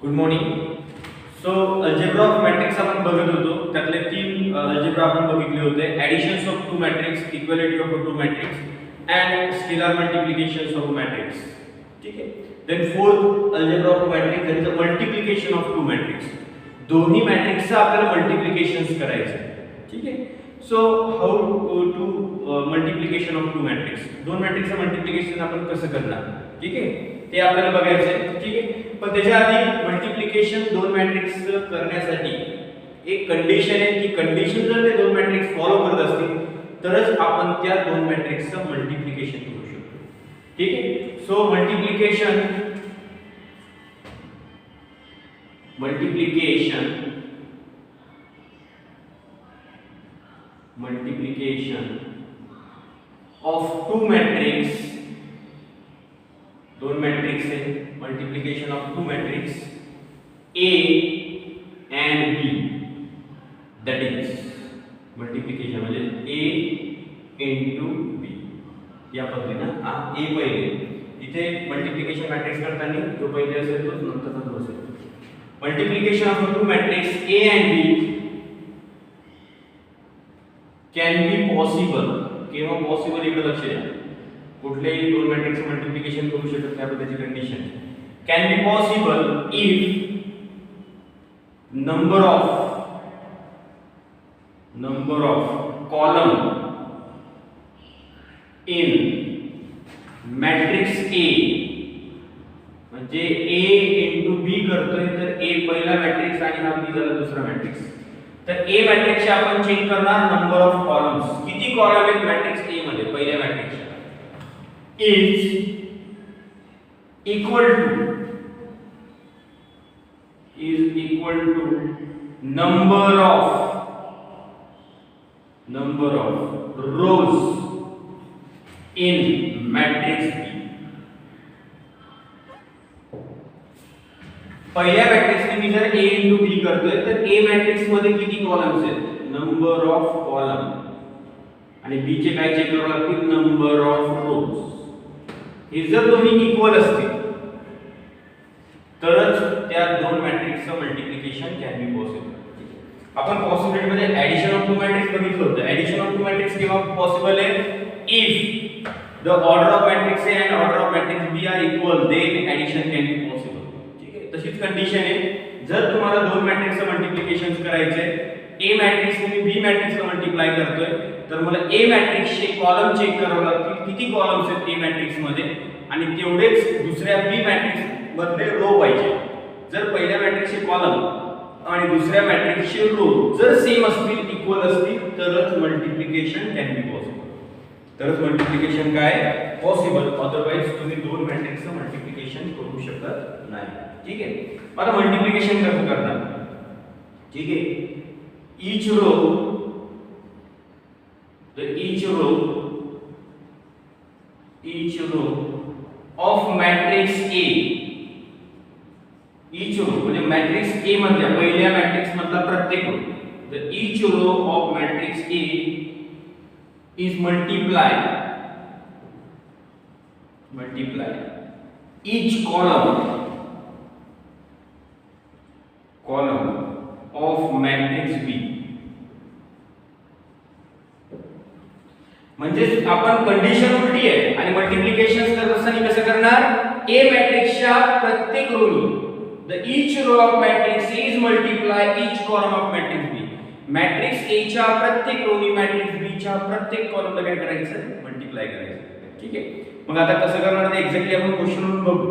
Good morning. So algebra of matrix आपण बघत होतो. त्यातले तीन अल्जेब्रा आपण बघितले होते. Additions of two matrix, equality of two matrix and scalar multiplications of matrix. ठीक आहे. Then fourth algebra of matrix is the multiplication of two matrix. दोन्ही मॅट्रिक्सचं आपल्याला मल्टिप्लिकेशन्स करायचं. ठीक आहे. So how to multiplication of two matrix. दोन मॅट्रिक्सचं मल्टिप्लिकेशन आपण कसं करणार, ठीक आहे, ते आपल्याला बघायचं आहे. ठीक आहे. पण त्याच्या आधी मल्टिप्लिकेशन दोन मॅट्रिक्स करण्यासाठी एक कंडिशन आहे. की कंडिशन जर ते दोन मॅट्रिक्स फॉलो करत असतील तरच आपण त्या दोन मॅट्रिक्सचं मल्टिप्लिकेशन करू शकतो. ठीक आहे. So multiplication of two matrix, दोन मॅट्रिक्स आहे. Multiplication of two matrix A and B, that is multiplication म्हणजे A into B या पद्धतीने. हा A पहिले, इथे मल्टिप्लिकेशन मॅट्रिक्स करताना जो पहिले असेल तोच नंतरचा जो असेल. Multiplication of two matrix A and B can be possible. केव्हा पॉसिबल इकडे लक्ष द्या. कुठलेही दोन मॅट्रिक्सचं मल्टिप्लिकेशन करू शकत नाही, त्याची condition can be possible if number of column in matrix A, म्हणजे A into B करतोय तर A पहिला मॅट्रिक्स आणि हा B झाला दुसरा मॅट्रिक्स. तर A मॅट्रिक्सचे आपण चेक करणार नंबर ऑफ कॉलम्स. किती कॉलम आहेत मॅट्रिक्स A मध्ये पहिल्या मॅट्रिक्सच्या, is equal to number of rows in matrix B. पहिल्या मॅट्रिक्सने मी जर A into B करतोय तर A मॅट्रिक्स मध्ये किती कॉलम्स आहेत, नंबर ऑफ कॉलम, आणि B चे काय चेक करावे लागतील, नंबर ऑफ रोज. हे जर दोन्ही इक्वल असतील तरच त्या दोन मॅट्रिक्सचं मल्टिप्लिकेशन कॅन बी पॉसिबल. आपण पॉसिबिलिटी मध्ये ऍडिशन ऑफ टू मॅट्रिक्स बघितलं होतं. ऍडिशन ऑफ टू मॅट्रिक्स केव्हा पॉसिबल आहे, if the order of matrix A and order of matrix B are equal, then addition can be possible. ठीक आहे. तशीच condition आहे. जर तुम्हाला दोन मॅट्रिक्सचं मल्टिप्लिकेशन करायचंय, A मॅट्रिक्सने B मॅट्रिक्सला मल्टिप्लाय करतोय, तर मला A मॅट्रिक्सचे कॉलम चेक करावे लागतील, किती कॉलम्स आहेत A मॅट्रिक्स मध्ये, आणि तेवढेच दुसऱ्या B मॅट्रिक्स मधले रो पाहिजे. जर पहिल्या मॅट्रिक्सचे कॉलम आणि दुसऱ्या मॅट्रिक्सचे रो जर सेम असतील, इक्वल असतील, तरच मल्टिप्लिकेशन कॅन बी पॉसिबल. तरच मल्टिप्लिकेशन काय पॉसिबल, अदरवाइज तुम्ही दोन मॅट्रिक्सचं मल्टिप्लिकेशन करू शकत नाही. ठीक आहे. आता मल्टिप्लिकेशन कसं करणार, ठीक आहे. each row of matrix A, each row म्हणजे मॅट्रिक्स A मधल्या पहिल्या मॅट्रिक्स मधला प्रत्येक row, the each row of matrix A is multiply each column of matrix B. म्हणजे आपण कंडिशन उलटी आहे आणि मल्टिप्लिकेशन करत असताना कसं करणार, A मॅट्रिक्सच्या प्रत्येक रोनी the each row of matrix A is multiply each column of matrix B. Matrix A च्या प्रत्येक रोनी मॅट्रिक्स B च्या प्रत्येक कॉलमला काय करायचं, मल्टिप्लाय करायचं. ठीक आहे. मग आता कसं करणार ते एक्झॅक्टली आपण क्वेश्चन वरून बघू,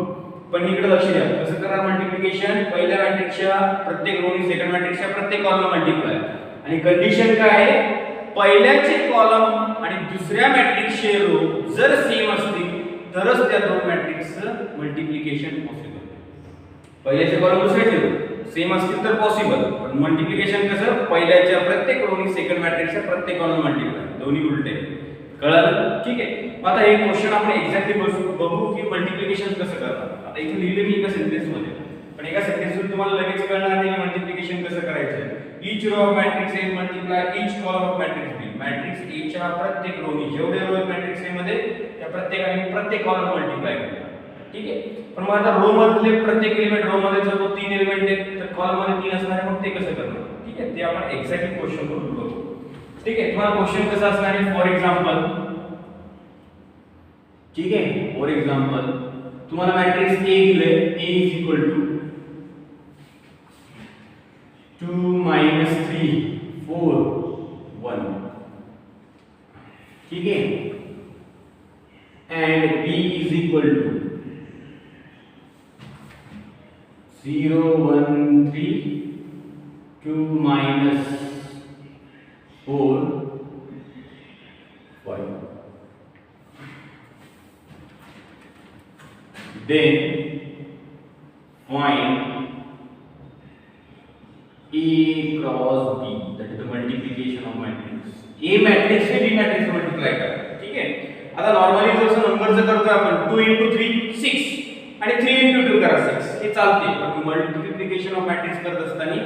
पण इकडे लक्ष द्या. कसं करणार मल्टिप्लिकेशन, पहिल्या मॅट्रिक्सच्या प्रत्येक रोनी सेकंड मॅट्रिक्सच्या प्रत्येक कॉलमला मल्टिप्लाय, आणि कंडिशन काय आहे, पहिल्याचे कॉलम आणि दुसऱ्या मॅट्रिक्सचे रो जर सेम असतील तरच त्या दोन मॅट्रिक्सचं मल्टिप्लिकेशन पॉसिबल. पहिल्याचे कॉलम दुसऱ्याचे रो सेम असतील तर पॉसिबल, पण मल्टिप्लिकेशन कसं, पहिल्याच्या प्रत्येक रोनी सेकंड मॅट्रिक्सच्या प्रत्येक कॉलम मल्टिप्लाय, दोन्ही उलटे. कळलं. ठीक आहे. आता हे क्वेश्चन आपण एक्झॅक्टली बघू की मल्टिप्लिकेशन कसं करणार. आता इथे लिहिले मी एका सेंटेन्स मध्ये, पण एका सेंटेन्स मध्ये तुम्हाला लगेच कळणार नाही की मल्टिप्लिकेशन कसं करायचं. each row of matrix A multiply each column of matrix B. Matrix A च्या प्रत्येक रोनी जेवढे रो आहेत मॅट्रिक्स A मध्ये त्या प्रत्येकाने प्रत्येक कॉलम मल्टिप्लाय करणार. ठीक आहे. पण मग आता रो मधले प्रत्येक एलिमेंट रो मध्ये जर 3 एलिमेंट आहेत तर कॉलम मध्ये 3 असणार आहे, मग ते कसं करणार? ठीक आहे, ते आपण एक्झॅक्टली क्वेश्चन करून बघू. ठीक आहे, तुम्हाला क्वेश्चन कसा असणार आहे? फॉर एक्झाम्पल, ठीक आहे, फॉर एक्झाम्पल तुम्हाला मॅट्रिक्स A दिले, A इज इक्वल टू 2 -3 4 1. ठीक है, and B is equal to 0 1 3 2 -4 5. Then find A cross B, that is the multiplication of matrix. A matrix say B matrix multiply करा. ठीक है, आता नॉर्मली जसं नंबरचं करतो आपण 2 * 3 6 आणि 3 * 2 करा 6, हे चालते. पण मल्टिप्लिकेशन ऑफ मॅट्रिक्स करत असताना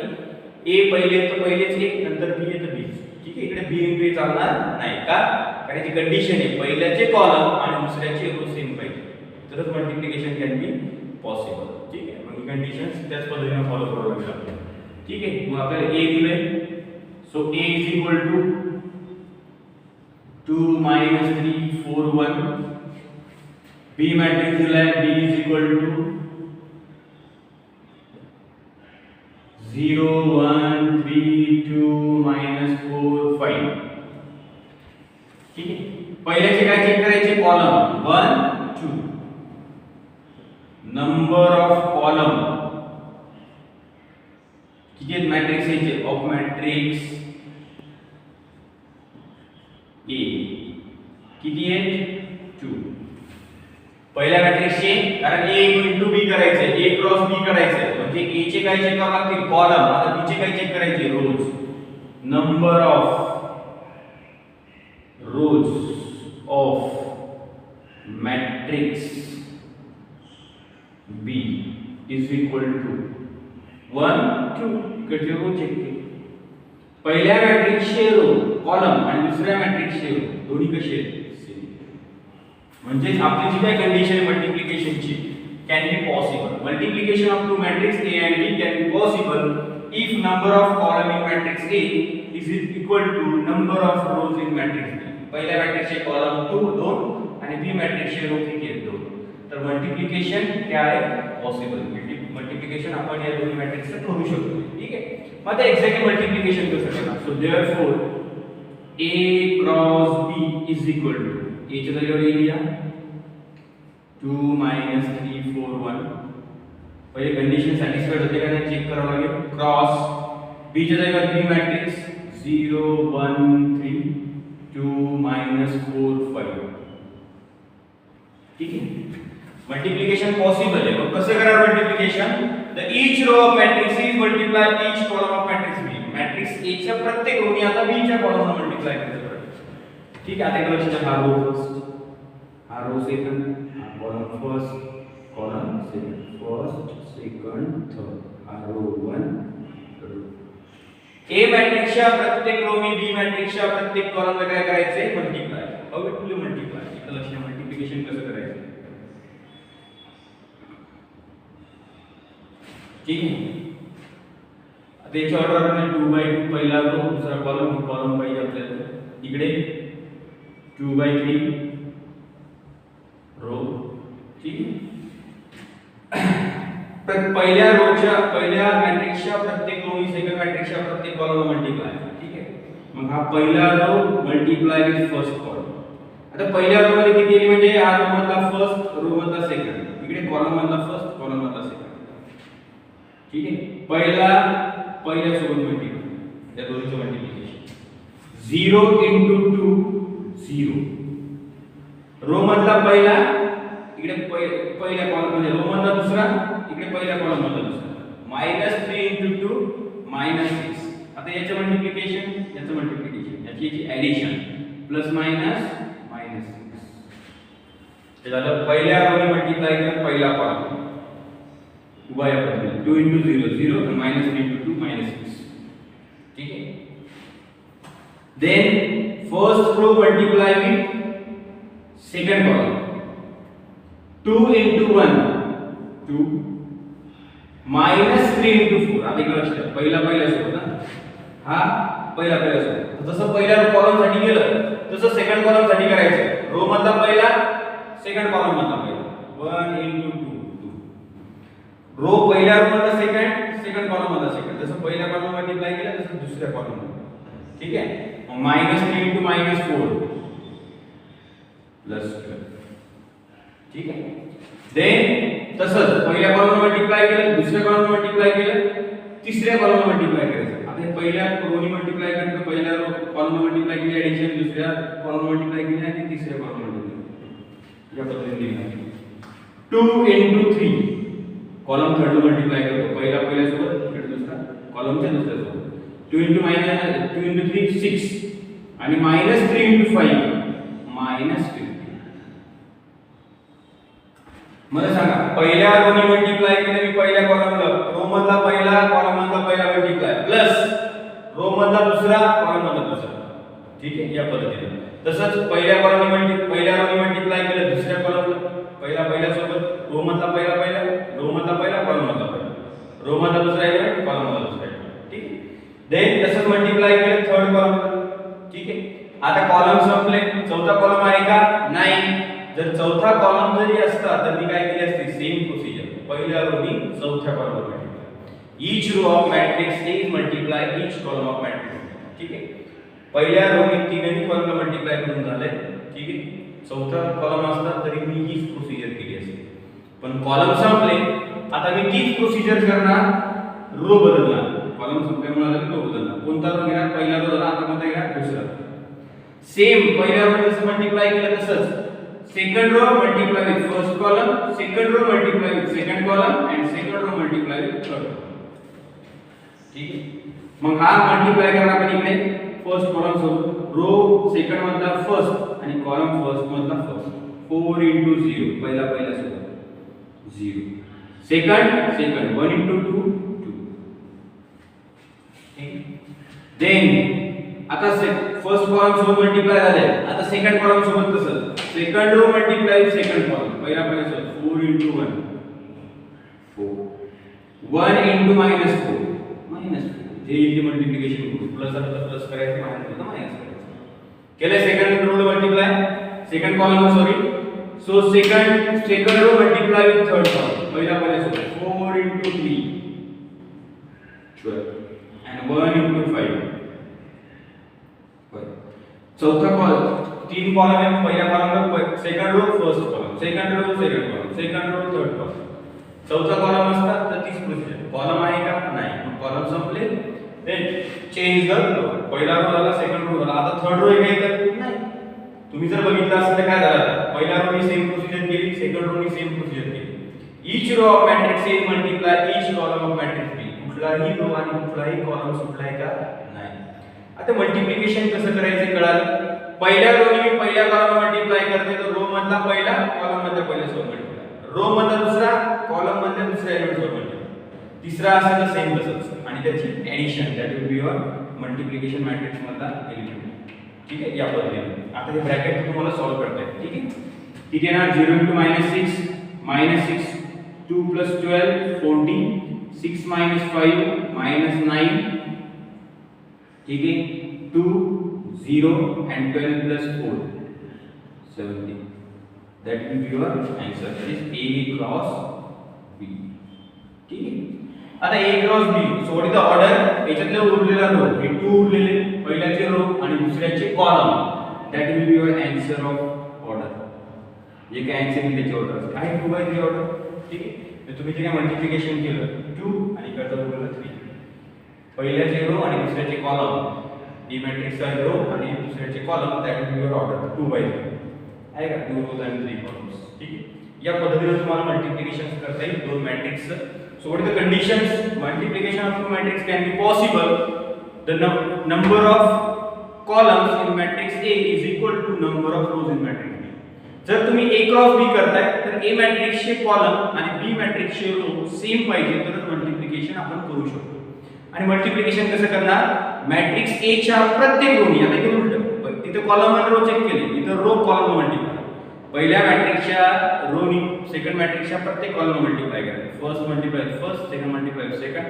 A पहिले तर पहिलेच एक, नंतर B तर B. ठीक आहे, इकडे B * B चालणार नाही का? कारण याची कंडिशन आहे पहिल्याचे कॉलम आणि दुसऱ्याचे रो सेम पाहिजे, तरच मल्टिप्लिकेशन कॅन बी पॉसिबल. ठीक आहे, मग कंडिशन्स त्याच पद्धतीने फॉलो करावं लागेल आपल्याला. ठीक आहे, मग आपल्याला A दिले, so A is equal to 2 -3 4 1. B matrix दिलाय, B इज इक्वल टू 0 1 3 2 -4 5. ठीक आहे, पहिल्याचे काय चेक करायचे? कॉलम 1 2, नंबर ऑफ कॉलम किती आहेत मॅट्रिक्स याचे? ऑफ मॅट्रिक्स A किती आहेत? 2. पहिल्या मॅट्रिक्सचे, कारण A * B करायचे, A क्रॉस B करायचे, म्हणजे A चे काय चेक करावे लागतील? कॉलम. आता B चे काय चेक करायचे? Rows. Number of rows of matrix B is equal to 1 2. इकडचे रो चेक केले, पहिल्या मॅट्रिक्सचे रो कॉलम आणि दुसऱ्या मॅट्रिक्सचे रो दोन्ही कसे आहेत? सेम. म्हणजे आपली जी काय कंडिशन आहे मल्टिप्लिकेशनची can be possible. Multiplication of two matrix A and B can be possible if number of column in matrix A is equal to number of rows in matrix B. पहिल्या मॅट्रिक्सचे column 2 आणि B मॅट्रिक्सचे row किती आहेत? 2. तर multiplication क्या आहे? Possible. Multiplication आपण या दोन्ही मॅट्रिक्सचं करू शकतो. ठीक आहे, मग आता एक्झॅक्टली मल्टिप्लिकेशन कसं करणार? So therefore A cross B is equal to, A च्या जागेवर A लिहा 2 -3 4 1. पहिले कंडिशन सॅटिस्फाईड होते का नाही चेक करावं लागेल. क्रॉस B च्या जागेवर B मॅट्रिक्स 0 1 3 2 -4 5. ठीक आहे, मल्टिप्लिकेशन पॉसिबल आहे. मग कसं करणार multiplication? The each row of matrix is multiply each column of matrix B. Matrix A च्या प्रत्येक रोनी आता B च्या कॉलमला मल्टिप्लाय करायचं. ठीक आहे, आता लक्षात ठेवा, हा रो फर्स्ट, हा रो सेकंड, हा column first, column second, first second third, हा रो 1 रो. A मॅट्रिक्सच्या प्रत्येक रोनी B मॅट्रिक्सच्या प्रत्येक कॉलमला काय करायचे? Multiply. How it will multiply? इथं लक्षात मल्टिप्लिकेशन कसं करायचं? ठीक आहे, त्याच्या ऑर्डर मध्ये 2/2 पहिला रो, दुसरा कॉलम, कॉलम पाहिजे आपल्याला. इकडे 2/3 रो. ठीक आहे, पहिल्या रोच्या पहिल्या मॅट्रिक्सच्या प्रत्येक रोनी सेकंड मॅट्रिक्सच्या प्रत्येक कॉलमला मल्टिप्लाय. ठीक आहे, मग हा पहिला row multiply with first column. आता पहिल्या रो मध्ये किती एलिमेंट आहे? हा रो मधला फर्स्ट, रो मधला सेकंड, इकडे कॉलम मधला फर्स्ट, कॉलम मधला सेकंड. ठीक आहे, पहिल्या सोबत मल्टिप्लाय, त्या दोन्हीचं मल्टिप्लिकेशन 0 * 2 0. रो मधला पहिला, इकडे पहिल्या कॉलम मध्ये रो मधला दुसरा, इकडे पहिल्या कॉलम मधला दुसरा. -3 * 2 -6. आता याचं मल्टिप्लिकेशन, याचं मल्टिप्लिकेशन, याची ऍडिशन प्लस मायनस -6. हे झालं पहिल्या रोने मल्टिप्लाय केलं पहिला कॉलम उभा या पद्धतीने 2 * 0 0 and -3 * 2 -6. ठीक है, then first row multiply with second column 2 * 1 2 minus 3 into 4. आता एक लक्ष द्या, पहिला सोबत हा पहिला सोबत. जसं पहिल्या कॉलम साठी केलं तसं सेकंड कॉलम साठी करायचं. रो मधला पहिला, सेकंड कॉलम मधला पहिला. 1 into 2. रो पहिल्या रो मधला सेकंड कॉलम मधला सेकंड. जसं पहिल्या कॉलम मल्टिप्लाय केलं तसं दुसऱ्या कॉलम मध्ये. ठीक आहे. Minus 3 into minus 4 plus 12. ठीक आहे. देन तसंच पहिल्या कॉलम मल्टिप्लाय केलं, दुसऱ्या कॉलम मल्टिप्लाय केलं, तिसऱ्या कॉलम मल्टिप्लाय करायचं. आता हे पहिल्या रोनी मल्टिप्लाय केलं, पहिल्या कॉलम मल्टिप्लाय केली ऍडिशन, दुसऱ्या कॉलम मल्टिप्लाय केली आणि तिसऱ्या कॉलम मल्टिप्लाय. या पद्धतीने लिहिणार. 2 into 3 कॉलम थर्ड मल्टिप्लाय करतो. पहिला सोबत, इकडे दुसरा कॉलमच्या दुसऱ्या सोबत. 2 into 3 6 आणि मायनस 3 into 5 मायनस 50. मला सांगा, पहिल्या रोनी मल्टिप्लाय केलं मी पहिल्या कॉलमला, रो मधला पहिला, कॉलम मधला पहिला मल्टिप्लाय प्लस रो मधला दुसरा, कॉलम मधला दुसरा. ठीक आहे. या पद्धतीने तसंच पहिल्या रोनी मल्टिप्लाय केलं, दुसऱ्या कॉलमला पहिला सोबत, रो मधला पहिला, रो मधला पहिला, कॉलम मधला पहिला, रो मधला दुसरा एलिमेंट, कॉलम मधला दुसरा एलिमेंट. ठीक आहे. देन तसंच मल्टिप्लाय केलं थर्ड कॉलमला. ठीक आहे. आता कॉलम संपले. चौथा कॉलम आहे का? नाही. जर चौथा कॉलम जरी असता तर मी काय केली असती? Same procedure. पहिल्या रोनी चौथ्या कॉलमवर multiply. Each row of matrix A is multiply each column of matrix. ठीक आहे. पहिल्या रोनी तीनही कॉलमला मल्टिप्लाय करून झाले. ठीक आहे. चौथा कॉलम असता तरी मी हीच प्रोसिजर केली असती. पण कॉलम संपले, आता मी तीच प्रोसिजर करणार, रो बदलणार. कॉलम संपल्यामुळे आता रो बदलणार. कोणता रो घेणार? पहिला रो झाला, आता कोणता घेणार? दुसरा. सेम पहिल्या रो जसं मल्टिप्लाय केलं तसंच second row multiply with first column, second row multiply with second column and second row multiply with third column. ठीक आहे. मग हा मल्टिप्लाय करा आपण इकडे फर्स्ट कॉलम सोबत, रो सेकंड मधला फर्स्ट आणि कॉलम फर्स्ट मधला फर्स्ट. 4 into 0 पहिला सोबत 0, सेकंड 1 into 2 2. ठीक. देन आता फर्स्ट कॉलम सोबत मल्टिप्लाय झाले, आता सेकंड कॉलम सोबत तसंच second row multiply with second column. पहिला सोबत 4 into 1 4, 1 into -4 -4. जे इथे मल्टिप्लिकेशन करू, प्लस आलं तर प्लस करायचं, मायनस आलं तर मायनस करायचं. केलं second row multiply, second column sorry. So second row multiply with third column. पहिला सोबत 4 into 3 12 and 1 into 5. चौथा कॉलम, तीन कॉलम आहे. पहिल्या कॉलमला second row first column, second row second column, second row third column. चौथा कॉलम असता तर तीच प्रोसिजर. कॉलम आहे का? नाही. मग कॉलम संपले. Then change the row. पहिला रो झाला, सेकंड रो झाला, आता थर्ड रो आहे का? नाही. तुम्ही जर बघितलं असेल तर काय झालं? पहिल्या रोनी सेम प्रोसिजर केली, सेकंड रोनी सेम प्रोसिजर केली. Each row of matrix A multiply each column of matrix B. कुठलाही रो आणि कुठलाही कॉलम सुटलाय का? नाही. आता मल्टिप्लिकेशन कसं करायचं कळालं. पहिल्या रोनी मी पहिल्या कॉलम मल्टिप्लाय करते, तर रो मधला पहिला, कॉलम मधला पहिला सोबत मल्टिप्लाय, रो मधला दुसरा, कॉलम मधल्या दुसऱ्या एलिमेंट सोबत मल्टिप्लाय. तिसरा असेल तर सेम तसंच आणि त्याची addition, that will be your multiplication matrix मधला एलिमेंट. ठीक आहे. या पद्धतीने आता हे ब्रॅकेट तुम्हाला सॉल्व्ह करता येईल. ठीक आहे. किती येणार? 0 into -6 2 plus 12 14 6 minus 5 minus 9. ठीक आहे. 2 0 and 12 plus 4 17. That will be your answer. That is A cross B. ठीक आहे. आता A cross B. So what is the order? याच्यातले उरलेला रो, हे 2 उरलेले, पहिल्याचे रो आणि दुसऱ्याचे column. That will be your answer of order. जे काय आन्सर आहे त्याची ऑर्डर असते. आहे 2 by 3 ऑर्डर. ठीक आहे. तर तुम्ही जे काय मल्टिप्लिकेशन केलं 2 आणि इकडचा उरलेला 3. पहिल्याचे रो आणि दुसऱ्याचे कॉलम, डी मॅट्रिक्सचा रो आणि दुसऱ्याचे column, that will be your order 2 by 3. आहे का? 2 rows and 3 columns. ठीक आहे. या पद्धतीने तुम्हाला मल्टिप्लिकेशन करता येईल दोन matrix. So what is the conditions? Multiplication of two matrix can be possible. The number of columns in matrix A is equal to number of rows in matrix B. जर तुम्ही A क्रॉस B करताय तर A मॅट्रिक्सचे column आणि B मॅट्रिक्सचे row same पाहिजे तरच multiplication आपण करू शकतो. आणि मल्टिप्लिकेशन कसं करणार? मॅट्रिक्स A च्या प्रत्येक रोनी, आता इथे उलट, तिथे कॉलम आणि रो चेक केले, इथे रो कॉलम मल्टिप्लाय, पहिल्या मॅट्रिक्सच्या रोनी सेकंड मॅट्रिक्सच्या प्रत्येक कॉलम मल्टिप्लाय करायचं. First multiply first, second multiply second,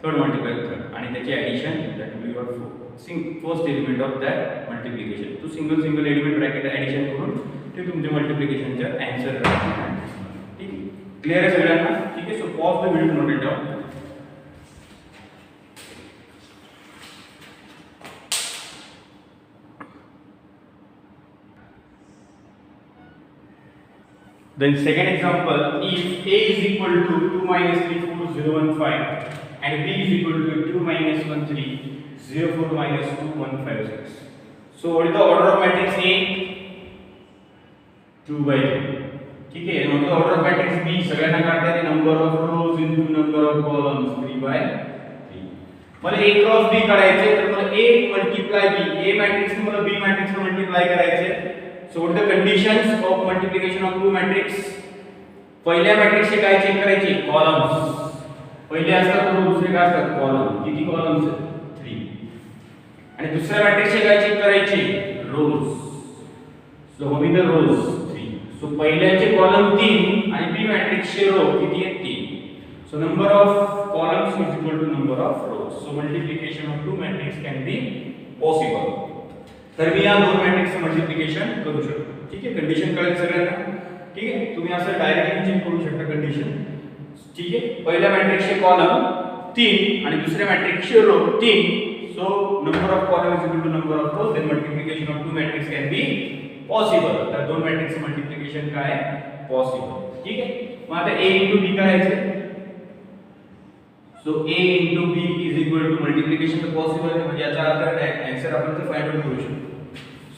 third multiply third, आणि त्याची addition that will be your first element of that multiplication. तो सिंगल एलिमेंट ब्रॅकेट ॲडिशन करून ते तुमच्या मल्टिप्लिकेशनचा आन्सर राहतील. ठीक आहे, क्लिअर आहे सगळ्यांना? ठीक आहे. So pause the video, note it down. Then second example, if A is equal to 2 minus 3 4 0 1 5 and B is equal to 2 minus 1 3 0 4 minus 2 1 5 6. So what is the order of matrix A? 2 by 2. ठीक है. what is the order of matrix B? सगळ्यांना काढता येते number of rows into number of columns 3 by 3. मला A cross B काढायचे, तर मला A multiply B, A matrix ने मला B मॅट्रिक्स ने मल्टिप्लाय करायचे. So what are the conditions of multiplication of two matrix? पहिल्या मॅट्रिक्सचे काय चेक करायचे? कॉलम्स. पहिले असतात रो, दुसरे काय असतात? कॉलम. किती कॉलम्स आहेत? 3. आणि दुसऱ्या मॅट्रिक्सचे काय चेक करायचे? Rows. So how many the rows? 3. So पहिल्याचे कॉलम 3 आणि बी मॅट्रिक्सचे रो किती आहेत? 3. So number of columns is equal to number of rows. So multiplication of two matrix can be possible. तर मी या दोन मॅट्रिक्सचं मल्टिप्लिकेशन करू शकतो. ठीक आहे. कंडिशन कळेल सगळ्यांना? ठीक आहे. तुम्ही असं डायरेक्टली चेक करू शकता कंडिशन. ठीक आहे. पहिल्या मॅट्रिक्सचे कॉलम 3 आणि दुसऱ्या मॅट्रिक्सचे row 3. So number of column is equal to number of row, then multiplication of two matrix can be possible. तर दोन मॅट्रिक्सचं मल्टिप्लिकेशन काय पॉसिबल. ठीक आहे. मग आता A * B करायचं. So A * B is equal to multiplication तर पॉसिबल आहे, म्हणजे याचा अर्थ आन्सर आपण ते फाइंड आउट करू शकतो.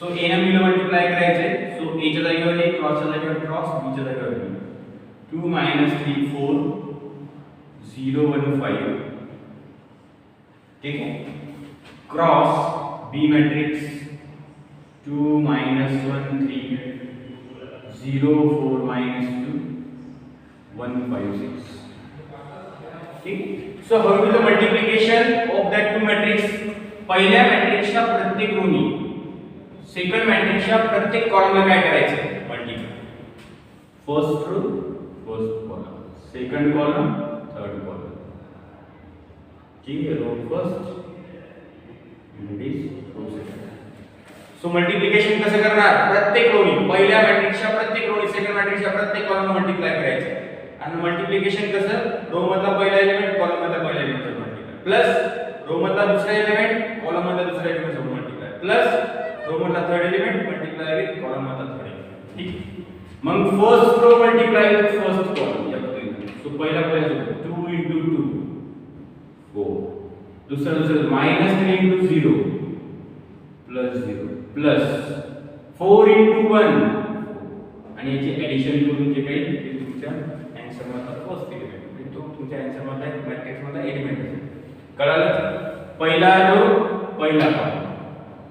सो A ने B ला मल्टिप्लाय करायचे. सो A च्या जागेवर A, क्रॉसच्या जागेवर क्रॉस, B च्या जागेवर B. 2 minus 3 4 0 1 5. ठीक है. Cross B matrix 2 minus 1 3 0 4 minus 2 1 5 6. ठीक. So how is the multiplication of that two matrix? पहिल्या मॅट्रिक्सच्या प्रत्येक रोनी सेकंड मॅट्रिक्सच्या प्रत्येक कॉलमला काय करायचं? Multiply. First row first column, second column third column. ठीक है. Row first is row second. So multiplication कसं करणार? प्रत्येक रोनी पहिल्या मॅट्रिक्सच्या प्रत्येक रोनी सेकंड मॅट्रिक्सच्या प्रत्येक कॉलमला मल्टिप्लाय करायचं. आणि मल्टिप्लिकेशन कसं? रो मधला पहिला एलिमेंट कॉलम मधला पहिला एलिमेंट मल्टिप्लाय, प्लस रो मधला दुसरा एलिमेंट कॉलम मधला दुसरा एलिमेंट सोबत मल्टिप्लाय, प्लस रो मधला third element multiply with column मधला थर्ड एलिमेंट. ठीक. मग first row multiply with first column या पद्धतीने. सो पहिला सोबत 2 * 2 4, दुसरा -3 * 0 +0 प्लस 4 * 1 आणि याची ऍडिशन करून जे काही ते तुमच्या आन्सर मधला फर्स्ट एलिमेंट, म्हणजे तो तुमच्या आन्सर मधला मॅट्रिक्स मधला एलिमेंट असेल. कळालं? पहिला रो पहिला कॉलम,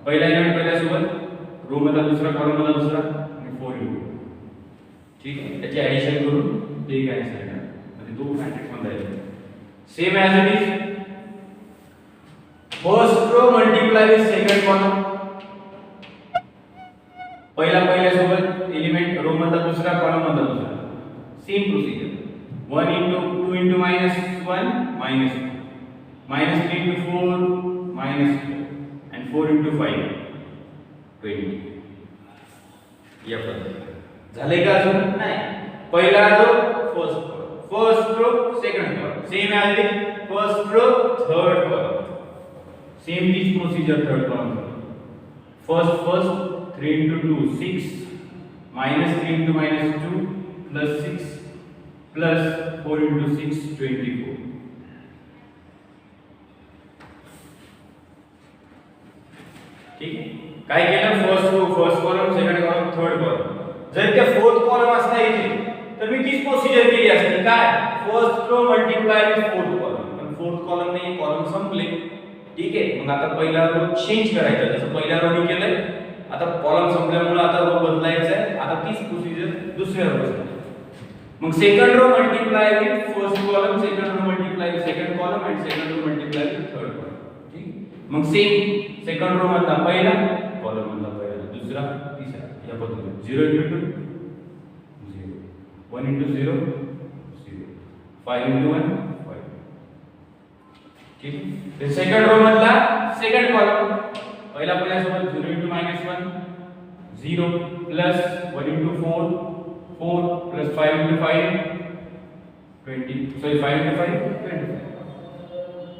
पहिला एलिमेंट पहिल्या सोबत, रो मधला दुसरा कॉलम मधला दुसरा आणि 4 * 2. ठीक आहे. त्याची ऍडिशन करून ते एक आन्सर येणार, म्हणजे तो मॅट्रिक्स मधला element. Same as it is first row multiply with second column. पहिल्या सोबत एलिमेंट, रो मधला दुसरा कॉलम मधला दुसरा. Same procedure. 1 * 2 * -1 -2, -3 * 4 -4 and 4 * 5 20. या पद्धतीने झाले का? अजून नाही. पहिला row first column, first row second column, same as it is first row third column. Same this procedure third column. First 3 * 2 6 -3 * -2 +6 plus 4 * 6 24. ठीक आहे. काय केलं? First row first column, second column third column. जर ते फोर्थ कॉलम असता इथे तर मी तीच प्रोसिजर केली असती. काय? First row multiply with fourth column. पण फोर्थ कॉलम नाही, कॉलम संपले. ठीक आहे. मग आता पहिला रो चेंज करायचा, जसं पहिल्या रोनी केलंय. आता कॉलम संपल्यामुळे आता रो बदलायचा आहे. आता तीच प्रोसिजर दुसऱ्या रोसाठी. मग second row multiply with first column, second row multiply with second column आणि second row multiply with third column. ठीक. मग सेम सेकंड रो मधला पहिला, कॉलम मधला पहिला, दुसरा, तिसरा, या पद्धतीने 0 * 2 1 into 0 0, 5 into 1 5. ठीक आहे. सेकंड रो मधला सेकंड कॉलम पहिला पहिल्यासोबत 0 into -1 0 plus 1 into 4 4 plus 5 into 5 20, sorry 5 into 5 25.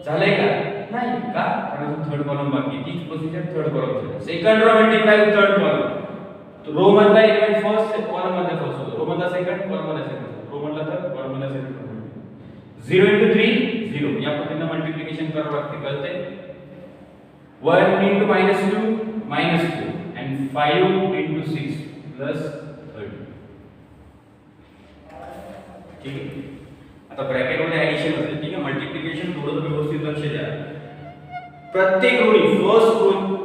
झालंय का? नाही का? कारण थर्ड कॉलम बाकी आहे. तीच procedure third column second row multiply with third column. तो रो मधला एलिमेंट फर्स्ट, कॉलम मधला फर्स्ट, रो मधला सेकंड, कॉलम मधला सेकंड, रो मधला थर्ड, कॉलम मधला सेकंड. 0 into 3 0 या पद्धतीने मल्टिप्लिकेशन करावं लागते. कळतंय? 1 into -2 -2 and 5 into 6 plus 30. ठीक आहे. आता ब्रॅकेट मध्ये ऍडिशन असेल. ठीक आहे. मल्टिप्लिकेशन थोडं व्यवस्थित लक्ष द्या. प्रत्येक रोनी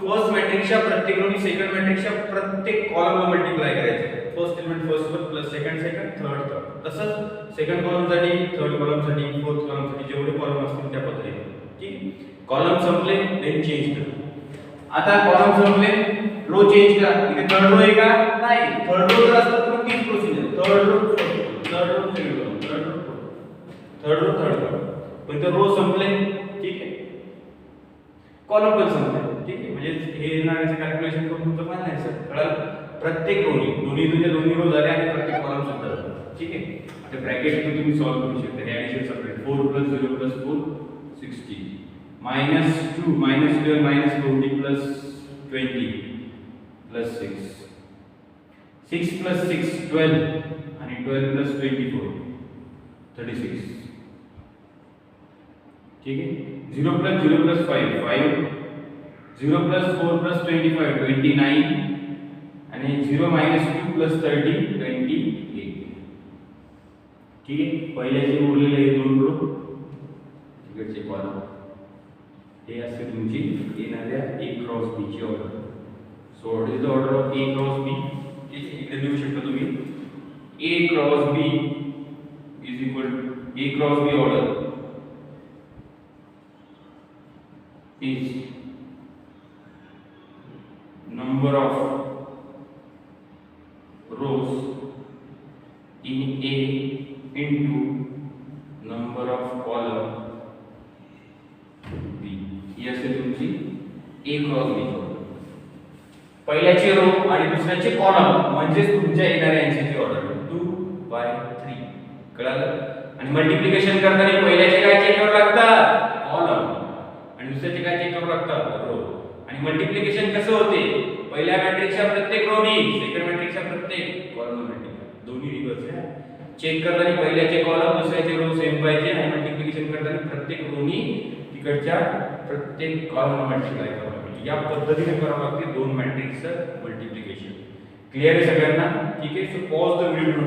फर्स्ट मॅट्रिक्सच्या प्रत्येक रोनी सेकंड मॅट्रिक्सच्या प्रत्येक कॉलमला मल्टिप्लाय करायचे. फर्स्ट एलिमेंट फर्स्ट वर प्लस सेकंड थर्ड तसंच सेकंड कॉलम साठी, थर्ड कॉलम साठी, फोर्थ कॉलम साठी जेवढे कॉलम असतील त्या पद्धतीने. ठीक. कॉलम संपले देन चेंज कर. आता कॉलम संपले रो चेंज करा. इथे थर्ड रो आहे का? नाही. थर्ड रो जर असतं तर तीच procedure. Third row third row second row third row third row third row. पण ते रो संपले. ठीक आहे. कॉलम पण संपले. ठीक आहे. म्हणजे हे येणाऱ्याचे कॅल्क्युलेशन करून तुमचं काय नाही सर कळलं. प्रत्येक रोनी दोन्ही रो झाले आणि प्रत्येक कॉलम सुद्धा झाला. ठीक आहे. आता ब्रॅकेट तुम्ही सॉल्व करू शकता. हे addition separate 4 plus 0 plus 4 60 -2 -12 -40 plus 20 plus 6 6 plus 6 12 आणि 12 plus 24 36. ठीक आहे. 0 plus 0 plus 5 5 0 plus 4 plus 25 29 आणि 0 -2 plus 30 28. ठीक आहे. पहिल्याचे उरलेले हे दोन रो तिकडचे कॉलम हे असते तुमची येणाऱ्या A क्रॉस B ची order. So what is the order of A cross B? इथे लिहू शकता तुम्ही A cross B is equal to A cross B order is number of rows in A into number of column B. ही असते तुमची A cross B order. पहिल्याचे row आणि दुसऱ्याचे कॉलम म्हणजे तुमच्या येणाऱ्या आन्सरची ऑर्डर 2/3. कळालं? आणि मल्टिप्लिकेशन करताना पहिल्याचे काय चेक करावं लागतं? कॉलम. आणि दुसऱ्याचे काय चेक करावं लागतं? रो. आणि मल्टिप्लिकेशन कसं होते? पहिल्या मॅट्रिक्सच्या प्रत्येक रोनी सेकंड मॅट्रिक्सच्या प्रत्येक कॉलम मल्टिप्लाय. दोन्ही रिव्हर्स आहे. चेक करताना पहिल्याचे कॉलम दुसऱ्याचे रो सेम पाहिजे आणि मल्टिप्लिकेशन करताना प्रत्येक रोनी तिकडच्या प्रत्येक कॉलम मल्टिप्लाय करावं लागते. या पद्धतीने करावं लागते दोन मॅट्रिक्सचं मल्टिप्लिकेशन. क्लिअर आहे सगळ्यांना? ठीक आहे. So pause the video to